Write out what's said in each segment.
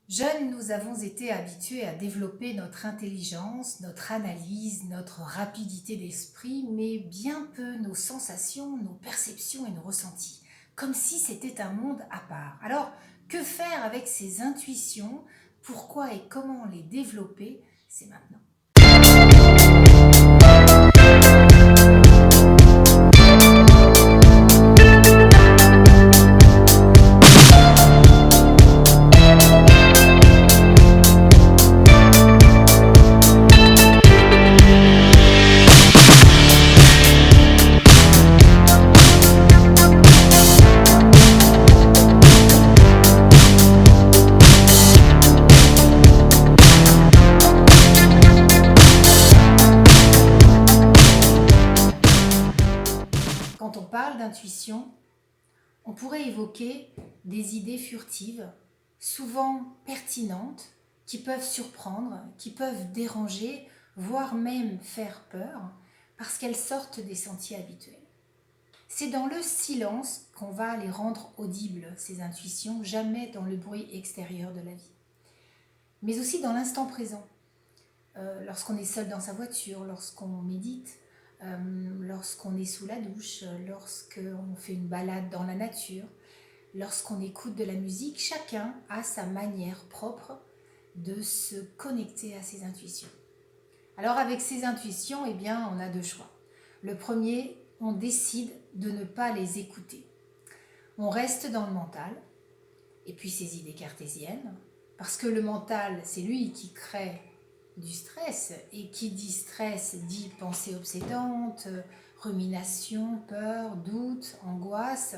Jeunes, nous avons été habitués à développer notre intelligence, notre analyse, notre rapidité d'esprit, mais bien peu nos sensations, nos perceptions et nos ressentis, comme si c'était un monde à part. Alors, que faire avec ces intuitions? Pourquoi et comment les développer? C'est maintenant. Quand on parle d'intuition, on pourrait évoquer des idées furtives, souvent pertinentes, qui peuvent surprendre, qui peuvent déranger, voire même faire peur, parce qu'elles sortent des sentiers habituels. C'est dans le silence qu'on va les rendre audibles, ces intuitions, jamais dans le bruit extérieur de la vie. Mais aussi dans l'instant présent, lorsqu'on est seul dans sa voiture, lorsqu'on médite, lorsqu'on est sous la douche, lorsqu'on fait une balade dans la nature, lorsqu'on écoute de la musique, chacun a sa manière propre de se connecter à ses intuitions. Alors avec ces intuitions, eh bien, on a deux choix. Le premier, on décide de ne pas les écouter. On reste dans le mental, et puis ses idées cartésiennes, parce que le mental, c'est lui qui crée du stress, et qui dit stress dit pensée obsédante, rumination, peur, doute, angoisse,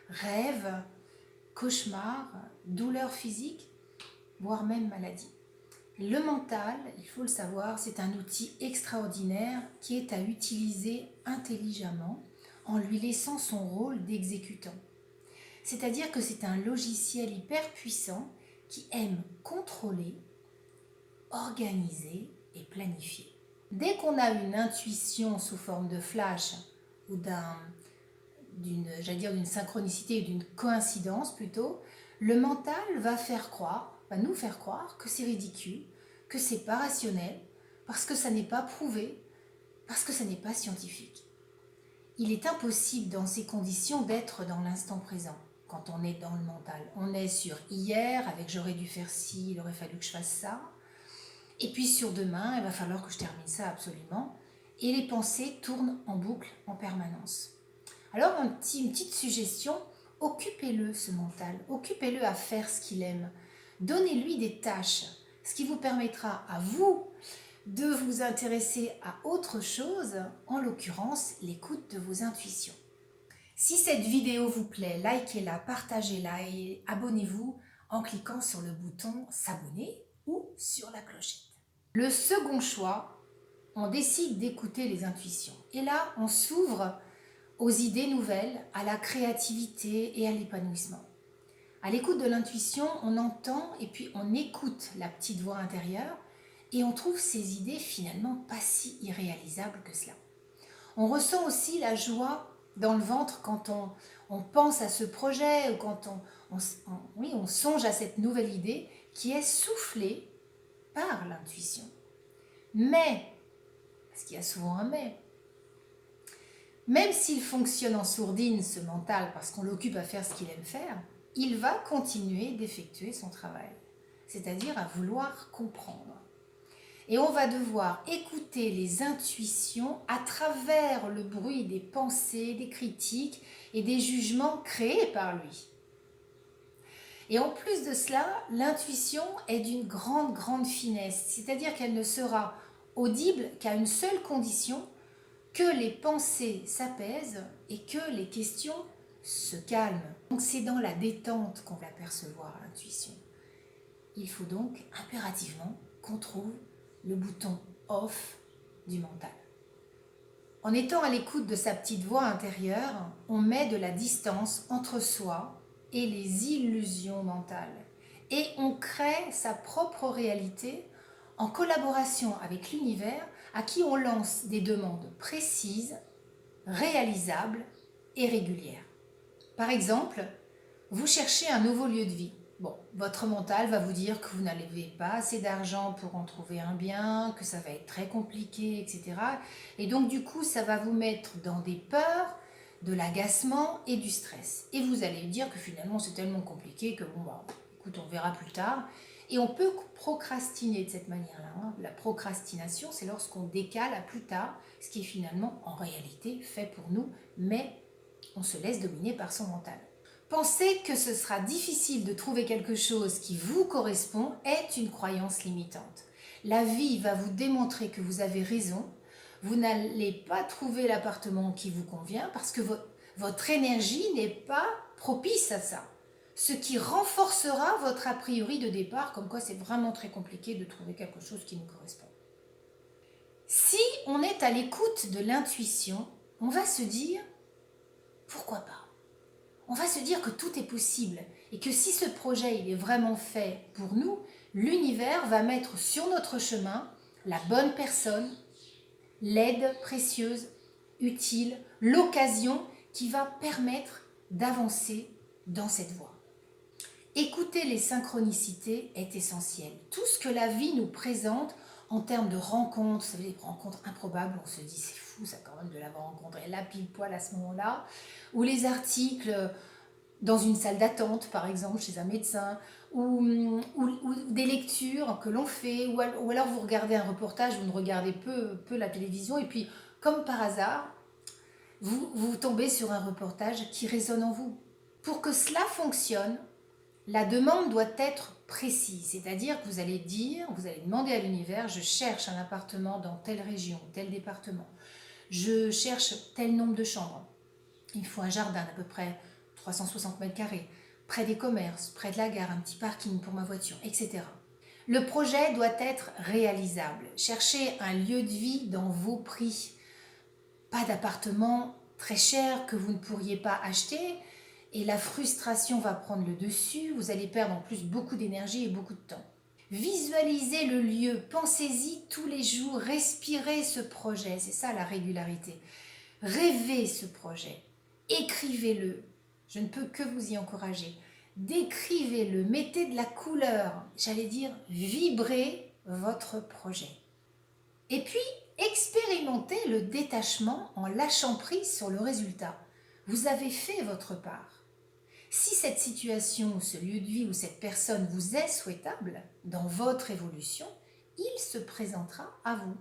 rêve, cauchemar, douleur physique, voire même maladie. Le mental, il faut le savoir, c'est un outil extraordinaire qui est à utiliser intelligemment en lui laissant son rôle d'exécutant. C'est-à-dire que c'est un logiciel hyper puissant qui aime contrôler, organiser et planifier. Dès qu'on a une intuition sous forme de flash ou d'une synchronicité ou d'une coïncidence plutôt, le mental va nous faire croire que c'est ridicule, que c'est pas rationnel, parce que ça n'est pas prouvé, parce que ça n'est pas scientifique. Il est impossible dans ces conditions d'être dans l'instant présent quand on est dans le mental. On est sur hier, avec j'aurais dû faire ci, il aurait fallu que je fasse ça. Et puis sur demain, il va falloir que je termine ça absolument. Et les pensées tournent en boucle en permanence. Alors une petite suggestion, occupez-le ce mental, occupez-le à faire ce qu'il aime. Donnez-lui des tâches, ce qui vous permettra à vous de vous intéresser à autre chose, en l'occurrence l'écoute de vos intuitions. Si cette vidéo vous plaît, likez-la, partagez-la et abonnez-vous en cliquant sur le bouton s'abonner ou sur la clochette. Le second choix, on décide d'écouter les intuitions. Et là, on s'ouvre aux idées nouvelles, à la créativité et à l'épanouissement. À l'écoute de l'intuition, on entend et puis on écoute la petite voix intérieure et on trouve ces idées finalement pas si irréalisables que cela. On ressent aussi la joie dans le ventre quand on pense à ce projet ou quand on songe à cette nouvelle idée qui est soufflée par l'intuition. Mais, parce qu'il y a souvent un mais, même s'il fonctionne en sourdine, ce mental, parce qu'on l'occupe à faire ce qu'il aime faire, il va continuer d'effectuer son travail, c'est-à-dire à vouloir comprendre. Et on va devoir écouter les intuitions à travers le bruit des pensées, des critiques et des jugements créés par lui. Et en plus de cela, l'intuition est d'une grande finesse, c'est-à-dire qu'elle ne sera audible qu'à une seule condition, que les pensées s'apaisent et que les questions se calment. Donc c'est dans la détente qu'on va percevoir l'intuition. Il faut donc impérativement qu'on trouve le bouton off du mental. En étant à l'écoute de sa petite voix intérieure, on met de la distance entre soi et les illusions mentales. Et on crée sa propre réalité en collaboration avec l'univers à qui on lance des demandes précises, réalisables et régulières. Par exemple, vous cherchez un nouveau lieu de vie. Bon, votre mental va vous dire que vous n'avez pas assez d'argent pour en trouver un bien, que ça va être très compliqué, etc. Et donc du coup, ça va vous mettre dans des peurs, de l'agacement et du stress. Et vous allez dire que finalement c'est tellement compliqué que bon, bah, écoute, on verra plus tard. Et on peut procrastiner de cette manière-là, hein. La procrastination, c'est lorsqu'on décale à plus tard, ce qui est finalement en réalité fait pour nous, mais on se laisse dominer par son mental. Penser que ce sera difficile de trouver quelque chose qui vous correspond est une croyance limitante. La vie va vous démontrer que vous avez raison. Vous n'allez pas trouver l'appartement qui vous convient parce que votre énergie n'est pas propice à ça. Ce qui renforcera votre a priori de départ, comme quoi c'est vraiment très compliqué de trouver quelque chose qui nous correspond. Si on est à l'écoute de l'intuition, on va se dire pourquoi pas. On va se dire que tout est possible et que si ce projet il est vraiment fait pour nous, l'univers va mettre sur notre chemin la bonne personne, l'aide précieuse, utile, l'occasion qui va permettre d'avancer dans cette voie. Écouter les synchronicités est essentiel. Tout ce que la vie nous présente en termes de rencontres, vous savez, des rencontres improbables, on se dit c'est fou ça quand même de l'avoir rencontré là pile poil à ce moment-là, ou les articles dans une salle d'attente par exemple chez un médecin, ou des lectures que l'on fait, ou alors vous regardez un reportage, vous ne regardez peu la télévision, et puis comme par hasard, vous tombez sur un reportage qui résonne en vous. Pour que cela fonctionne, la demande doit être précise, c'est-à-dire que vous allez demander à l'univers, je cherche un appartement dans telle région, tel département, je cherche tel nombre de chambres, il faut un jardin d'à peu près 360 mètres carrés, près des commerces, près de la gare, un petit parking pour ma voiture, etc. Le projet doit être réalisable. Cherchez un lieu de vie dans vos prix. Pas d'appartement très cher que vous ne pourriez pas acheter, et la frustration va prendre le dessus, vous allez perdre en plus beaucoup d'énergie et beaucoup de temps. Visualisez le lieu, pensez-y tous les jours, respirez ce projet, c'est ça la régularité. Rêvez ce projet, écrivez-le, je ne peux que vous y encourager. Décrivez-le, mettez de la couleur, j'allais dire vibrez votre projet. Et puis, expérimentez le détachement en lâchant prise sur le résultat. Vous avez fait votre part. Si cette situation, ce lieu de vie ou cette personne vous est souhaitable dans votre évolution, il se présentera à vous.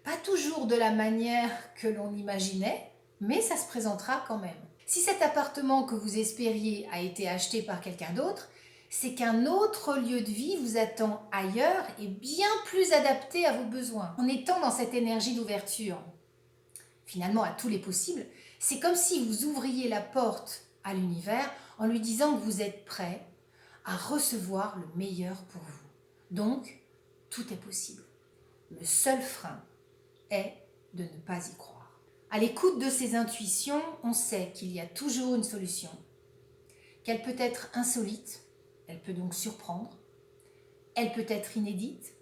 Pas toujours de la manière que l'on imaginait, mais ça se présentera quand même. Si cet appartement que vous espériez a été acheté par quelqu'un d'autre, c'est qu'un autre lieu de vie vous attend ailleurs et bien plus adapté à vos besoins. En étant dans cette énergie d'ouverture, finalement à tous les possibles, c'est comme si vous ouvriez la porte à l'univers en lui disant que vous êtes prêt à recevoir le meilleur pour vous. Donc, tout est possible. Le seul frein est de ne pas y croire. À l'écoute de ses intuitions, on sait qu'il y a toujours une solution, qu'elle peut être insolite, elle peut donc surprendre, elle peut être inédite,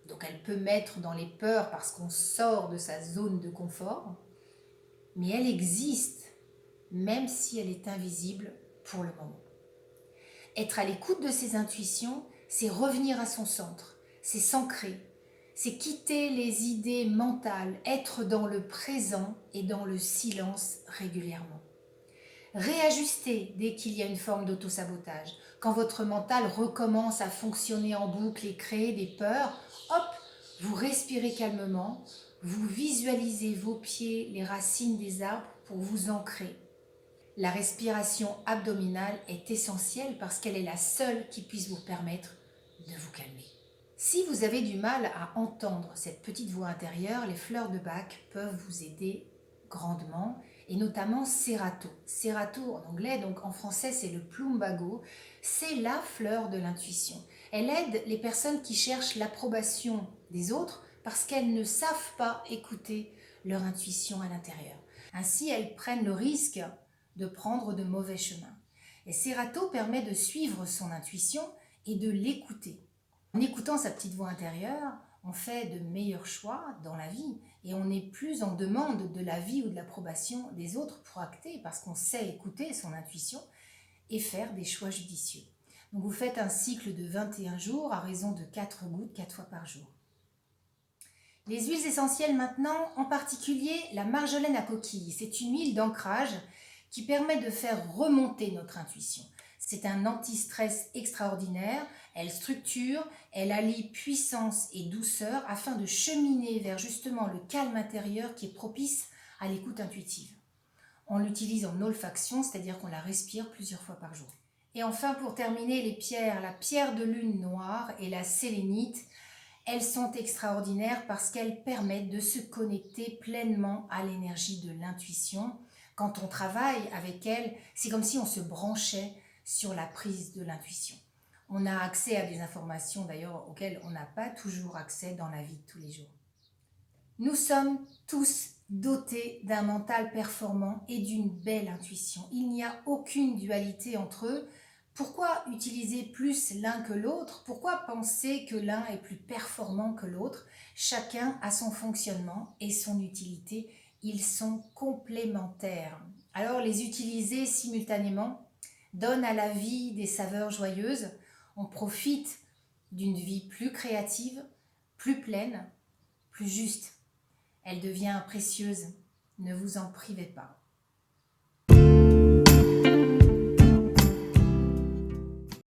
donc elle peut mettre dans les peurs parce qu'on sort de sa zone de confort, mais elle existe même si elle est invisible pour le moment. Être à l'écoute de ses intuitions, c'est revenir à son centre, c'est s'ancrer, c'est quitter les idées mentales, être dans le présent et dans le silence régulièrement. Réajuster dès qu'il y a une forme d'autosabotage. Quand votre mental recommence à fonctionner en boucle et créer des peurs, hop, vous respirez calmement, vous visualisez vos pieds, les racines des arbres pour vous ancrer. La respiration abdominale est essentielle parce qu'elle est la seule qui puisse vous permettre de vous calmer. Si vous avez du mal à entendre cette petite voix intérieure, les fleurs de Bach peuvent vous aider grandement, et notamment Serato. Serato en anglais, donc en français c'est le plumbago, c'est la fleur de l'intuition. Elle aide les personnes qui cherchent l'approbation des autres parce qu'elles ne savent pas écouter leur intuition à l'intérieur. Ainsi, elles prennent le risque de prendre de mauvais chemins. Et Serato permet de suivre son intuition et de l'écouter. En écoutant sa petite voix intérieure, on fait de meilleurs choix dans la vie et on n'est plus en demande de l'avis ou de l'approbation des autres pour acter parce qu'on sait écouter son intuition et faire des choix judicieux. Donc vous faites un cycle de 21 jours à raison de 4 gouttes 4 fois par jour. Les huiles essentielles maintenant, en particulier la marjolaine à coquille. C'est une huile d'ancrage qui permet de faire remonter notre intuition. C'est un anti-stress extraordinaire, elle structure, elle allie puissance et douceur afin de cheminer vers justement le calme intérieur qui est propice à l'écoute intuitive. On l'utilise en olfaction, c'est-à-dire qu'on la respire plusieurs fois par jour. Et enfin, pour terminer, les pierres, la pierre de lune noire et la sélénite, elles sont extraordinaires parce qu'elles permettent de se connecter pleinement à l'énergie de l'intuition. Quand on travaille avec elles, c'est comme si on se branchait sur la prise de l'intuition. On a accès à des informations d'ailleurs auxquelles on n'a pas toujours accès dans la vie de tous les jours. Nous sommes tous dotés d'un mental performant et d'une belle intuition. Il n'y a aucune dualité entre eux. Pourquoi utiliser plus l'un que l'autre? Pourquoi penser que l'un est plus performant que l'autre? Chacun a son fonctionnement et son utilité. Ils sont complémentaires. Alors les utiliser simultanément donne à la vie des saveurs joyeuses. On profite d'une vie plus créative, plus pleine, plus juste. Elle devient précieuse. Ne vous en privez pas.